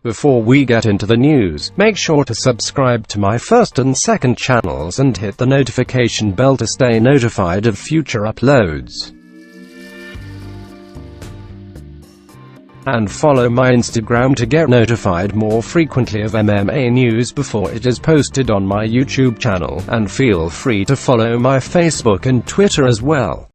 Before we get into the news, make sure to subscribe to my first and second channels and hit the notification bell to stay notified of future uploads. And follow my Instagram to get notified more frequently of MMA news before it is posted on my YouTube channel, and feel free to follow my Facebook and Twitter as well.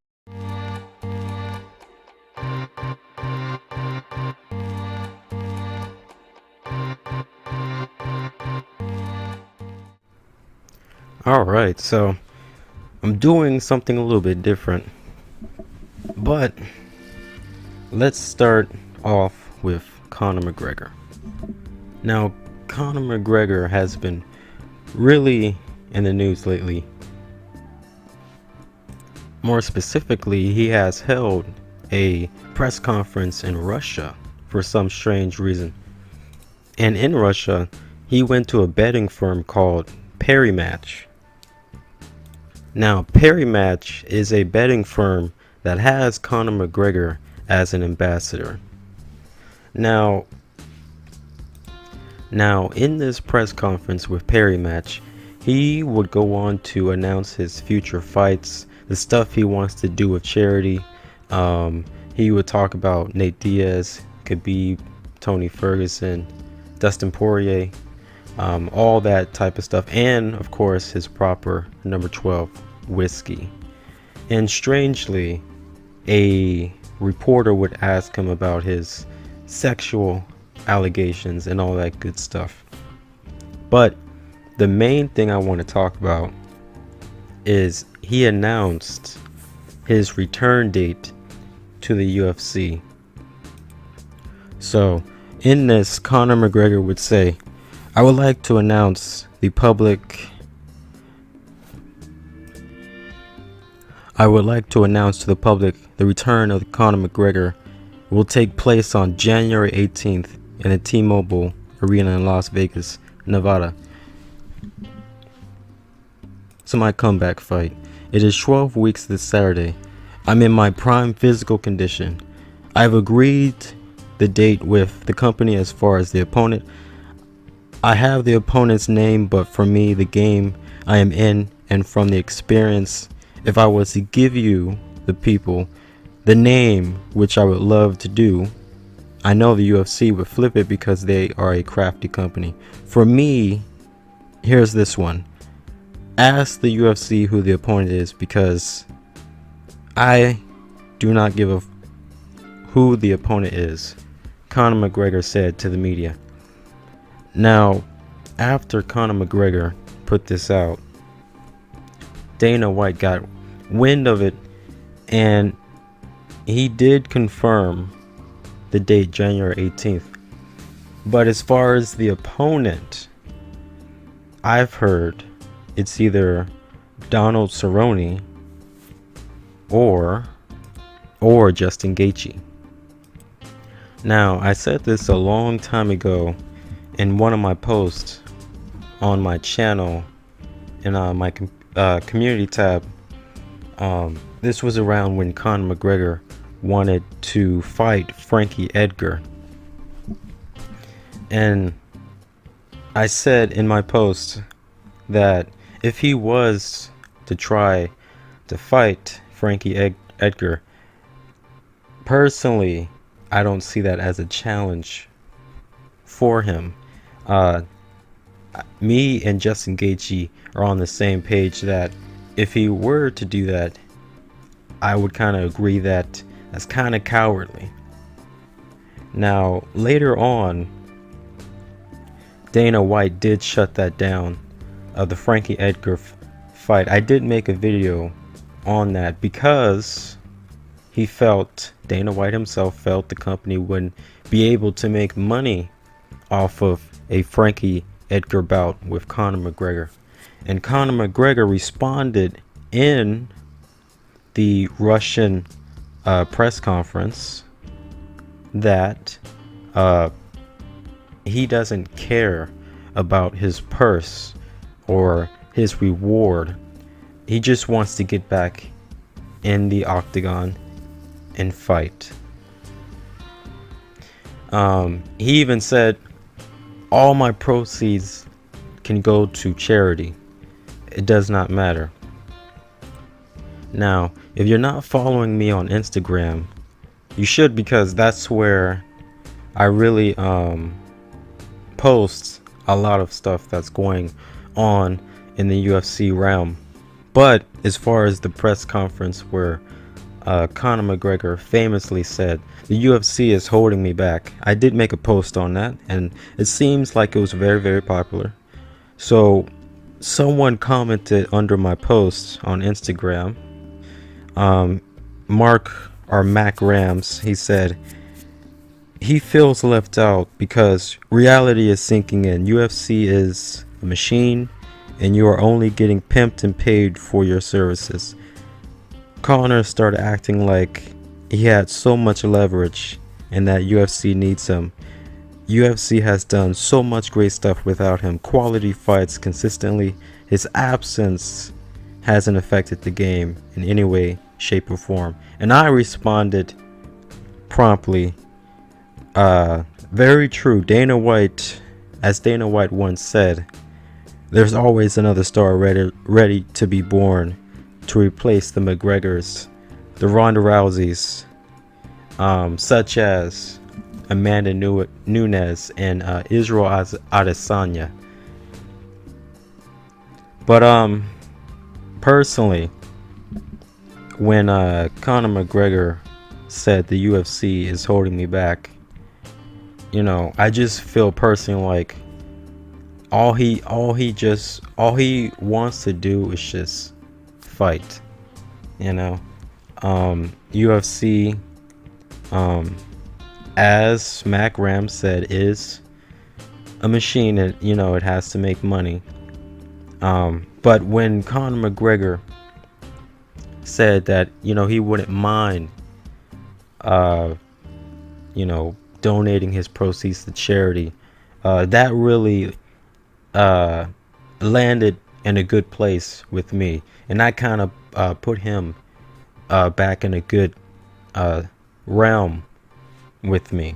Alright, so I'm doing something a little bit different, but let's start off with Conor McGregor. Now, Conor McGregor has been really in the news lately. More specifically, he has held a press conference in Russia for some strange reason. And in Russia, he went to a betting firm called Match. Now, Match is a betting firm that has Conor McGregor as an ambassador. Now in this press conference with Match, he would go on to announce his future fights, the stuff he wants to do with charity. He would talk about Nate Diaz, Khabib, Tony Ferguson, Dustin Poirier, all that type of stuff, and of course his proper number 12 whiskey. And strangely, a reporter would ask him about his sexual allegations and all that good stuff. But the main thing I want to talk about is he announced his return date to the UFC. So in this, Conor McGregor would say, "I would like to announce to the public the return of Conor McGregor will take place on January 18th in the T-Mobile Arena in Las Vegas, Nevada. It's my comeback fight. It is 12 weeks this Saturday. I'm in my prime physical condition. I've agreed the date with the company as far as the opponent. I have the opponent's name, but for me, the game I am in, and from the experience, if I was to give you, the people, the name, which I would love to do, I know the UFC would flip it because they are a crafty company. For me, here's this one. Ask the UFC who the opponent is, because I do not give a who the opponent is," Conor McGregor said to the media. Now, after Conor McGregor put this out, Dana White got wind of it, and he did confirm the date, January 18th. But as far as the opponent, I've heard it's either Donald Cerrone or Justin Gaethje. Now, I said this a long time ago in one of my posts on my channel in my community tab. This was around when Conor McGregor wanted to fight Frankie Edgar, and I said in my post that if he was to try to fight Frankie Edgar, personally, I don't see that as a challenge for him. Me and Justin Gaethje are on the same page that if he were to do that, I would kind of agree that that's kind of cowardly. Now, later on, Dana White did shut that down, of the Frankie Edgar fight. I did make a video on that because Dana White himself felt the company wouldn't be able to make money off of a Frankie Edgar bout with Conor McGregor. And Conor McGregor responded in the Russian press conference that he doesn't care about his purse or his reward. He just wants to get back in the octagon and fight. He even said all my proceeds can go to charity. It does not matter. Now, if you're not following me on Instagram, you should, because that's where I really post a lot of stuff that's going on in the UFC realm. But as far as the press conference where Conor McGregor famously said, the UFC is holding me back, I did make a post on that, and it seems like it was very, very popular. So someone commented under my post on Instagram, Mac Rams, he said he feels left out because reality is sinking in. UFC is a machine and you are only getting pimped and paid for your services. Conor started acting like he had so much leverage and that UFC needs him. UFC has done so much great stuff without him. Quality fights consistently. His absence hasn't affected the game in any way, shape, or form. And I responded promptly, very true. As Dana White once said, there's always another star ready to be born to replace the McGregors, the Ronda Rouseys, such as Amanda Nunes and Israel Adesanya. But personally, when Conor McGregor said the UFC is holding me back, I just feel personally like all he wants to do is just fight. UFC, as Mac Ram said, is a machine, and it has to make money. But when Conor McGregor said that he wouldn't mind donating his proceeds to charity, that really landed in a good place with me, and that kind of put him back in a good realm with me.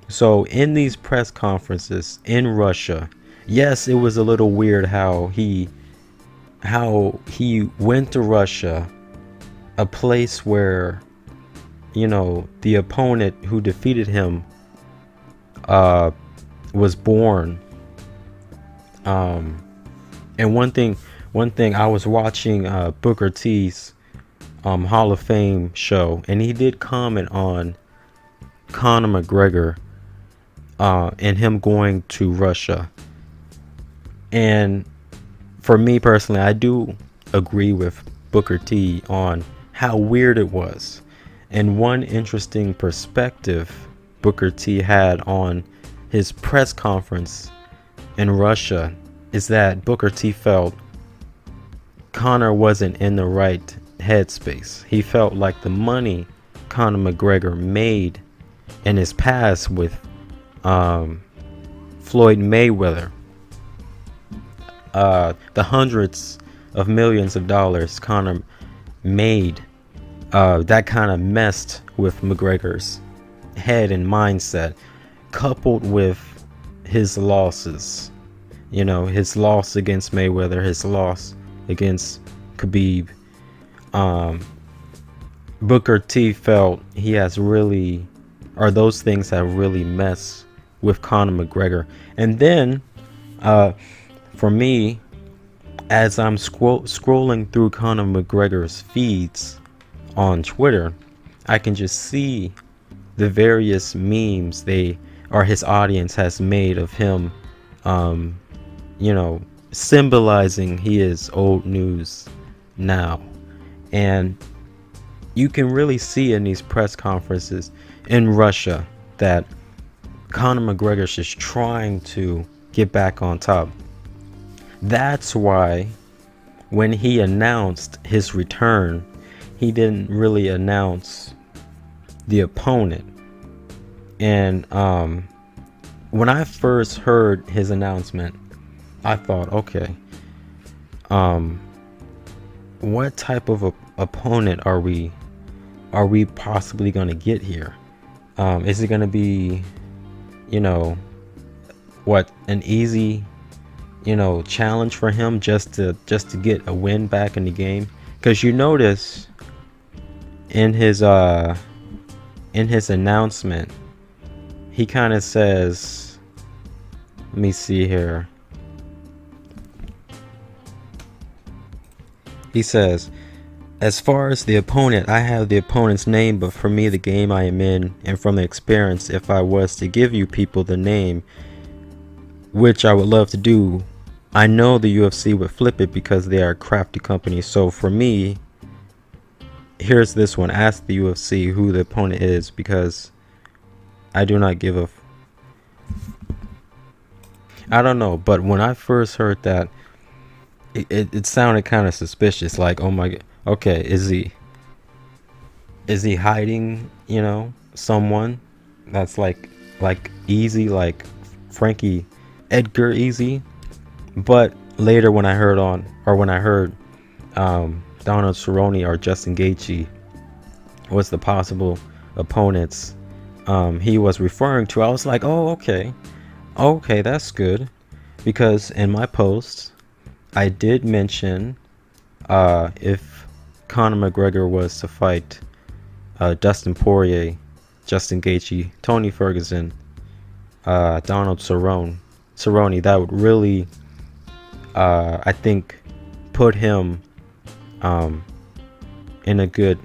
So in these press conferences in Russia, yes, it was a little weird how he went to Russia, a place where the opponent who defeated him was born. And one thing I was watching Booker T's Hall of Fame show, and he did comment on Conor McGregor and him going to Russia. And for me personally, I do agree with Booker T on how weird it was. And one interesting perspective Booker T had on his press conference in Russia is that Booker T felt Conor wasn't in the right headspace. He felt like the money Conor McGregor made in his past with Floyd Mayweather, the hundreds of millions of dollars Conor made, that kind of messed with McGregor's head and mindset, coupled with his losses. His loss against Mayweather, his loss against Khabib. Booker T felt those things have really messed with Conor McGregor. And then, for me, as I'm scrolling through Conor McGregor's feeds on Twitter, I can just see the various memes his audience has made of him, symbolizing he is old news now. And you can really see in these press conferences in Russia that Conor McGregor is just trying to get back on top. That's why when he announced his return, he didn't really announce the opponent. And when I first heard his announcement, I thought, okay, what type of opponent are we possibly going to get here? Is it going to be, an easy, challenge for him just to get a win back in the game. Because you notice in his announcement, he kind of says, let me see here. He says, as far as the opponent, I have the opponent's name, but for me, the game I am in, and from the experience, if I was to give you people the name, which I would love to do, I know the UFC would flip it because they are a crafty company. So for me, here's this one. Ask the UFC who the opponent is, because I do not give a I don't know, but when I first heard that, it sounded kind of suspicious. Like, oh my god, okay, is he hiding, someone that's like easy, like Frankie Edgar easy? But later when I heard Donald Cerrone or Justin Gaethje was the possible opponents he was referring to, I was like, oh, okay, that's good, because in my post I did mention if Conor McGregor was to fight Dustin Poirier, Justin Gaethje, Tony Ferguson, Donald Cerrone, that would really, I think, put him in a good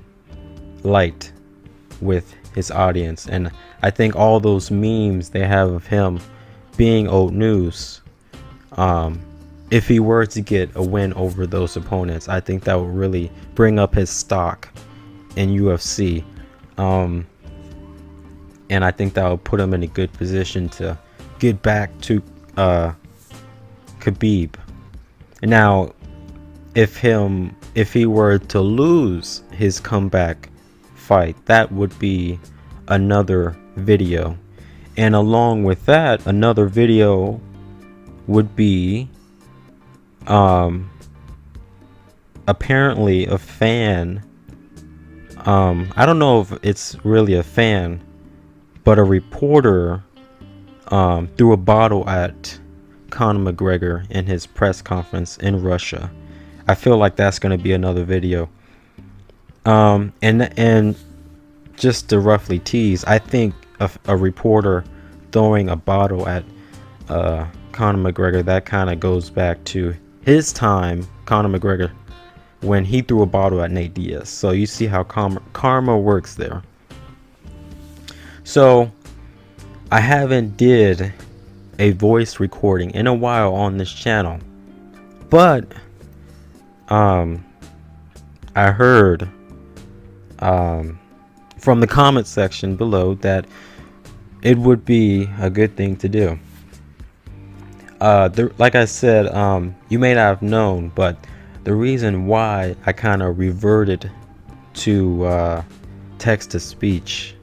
light with his audience. And I think all those memes they have of him being old news, if he were to get a win over those opponents, I think that would really bring up his stock in UFC. And I think that would put him in a good position to get back to Khabib. Now, if he were to lose his comeback fight, that would be another video. And along with that, another video would be apparently a fan, I don't know if it's really a fan, but a reporter threw a bottle at Conor McGregor in his press conference in Russia. I feel like that's going to be another video. And just to roughly tease, I think a reporter throwing a bottle at Conor McGregor, that kind of goes back to his time, Conor McGregor, when he threw a bottle at Nate Diaz. So you see how karma works there. So I haven't did a voice recording in a while on this channel, but I heard from the comment section below that it would be a good thing to do. Like I said, you may not have known, but the reason why I kind of reverted to text to speech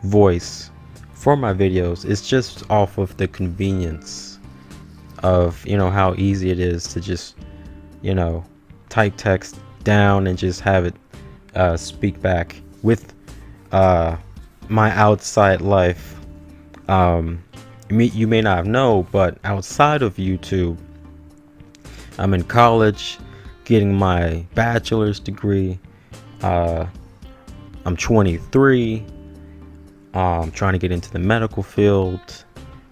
voice for my videos is just off of the convenience of how easy it is to just type text down and just have it speak back. With my outside life, you may not know, but outside of YouTube, I'm in college getting my bachelor's degree. I'm 23. Trying to get into the medical field,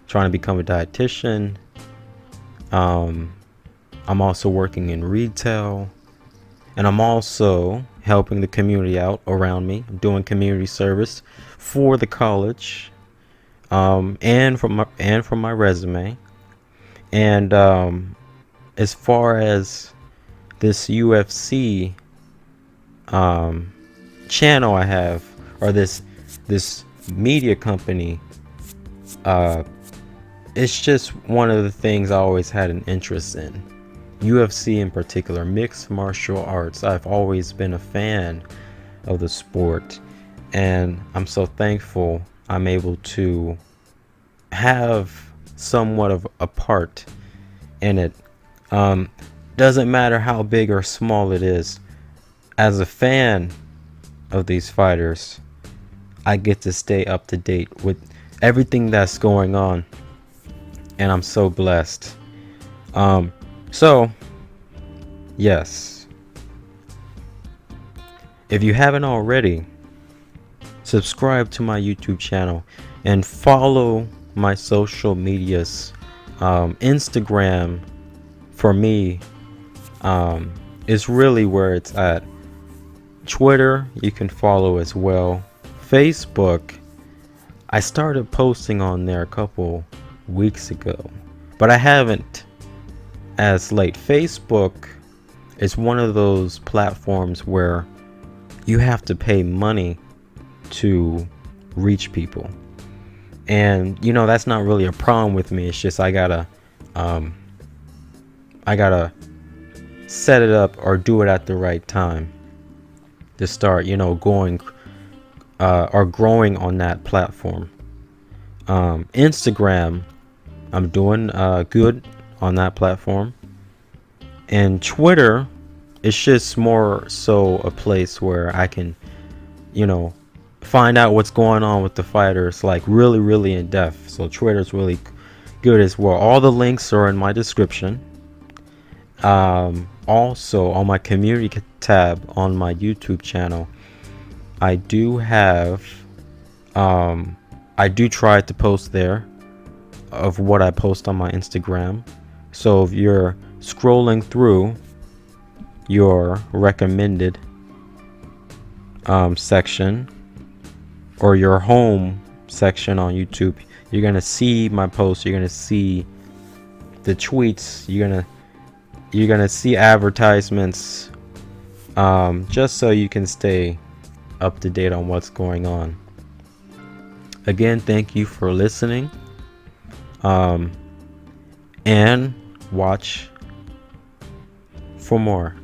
trying to become a dietitian. I'm also working in retail, and I'm also helping the community out around me. I'm doing community service for the college, and from my resume. And as far as this UFC channel I have, or this media company, it's just one of the things I always had an interest in. UFC in particular, mixed martial arts. I've always been a fan of the sport, and I'm so thankful I'm able to have somewhat of a part in it. Doesn't matter how big or small it is. As a fan of these fighters, I get to stay up to date with everything that's going on and I'm so blessed. So yes, if you haven't already, subscribe to my YouTube channel and follow my social medias. Instagram for me is really where it's at. Twitter you can follow as well. Facebook, I started posting on there a couple weeks ago, but I haven't as late. Facebook is one of those platforms where you have to pay money to reach people, and that's not really a problem with me. It's just I gotta set it up or do it at the right time to start going or growing on that platform. Instagram, I'm doing good on that platform, and Twitter, it's just more so a place where I can find out what's going on with the fighters, like really in depth. So Twitter's really good as well. All the links are in my description. Also on my community tab on my YouTube channel, I do have I do try to post there of what I post on my Instagram. So if you're scrolling through your recommended section or your home section on YouTube, you're gonna see my posts, you're gonna see the tweets, you're gonna see advertisements, just so you can stay up to date on what's going on. Again, thank you for listening, and watch for more.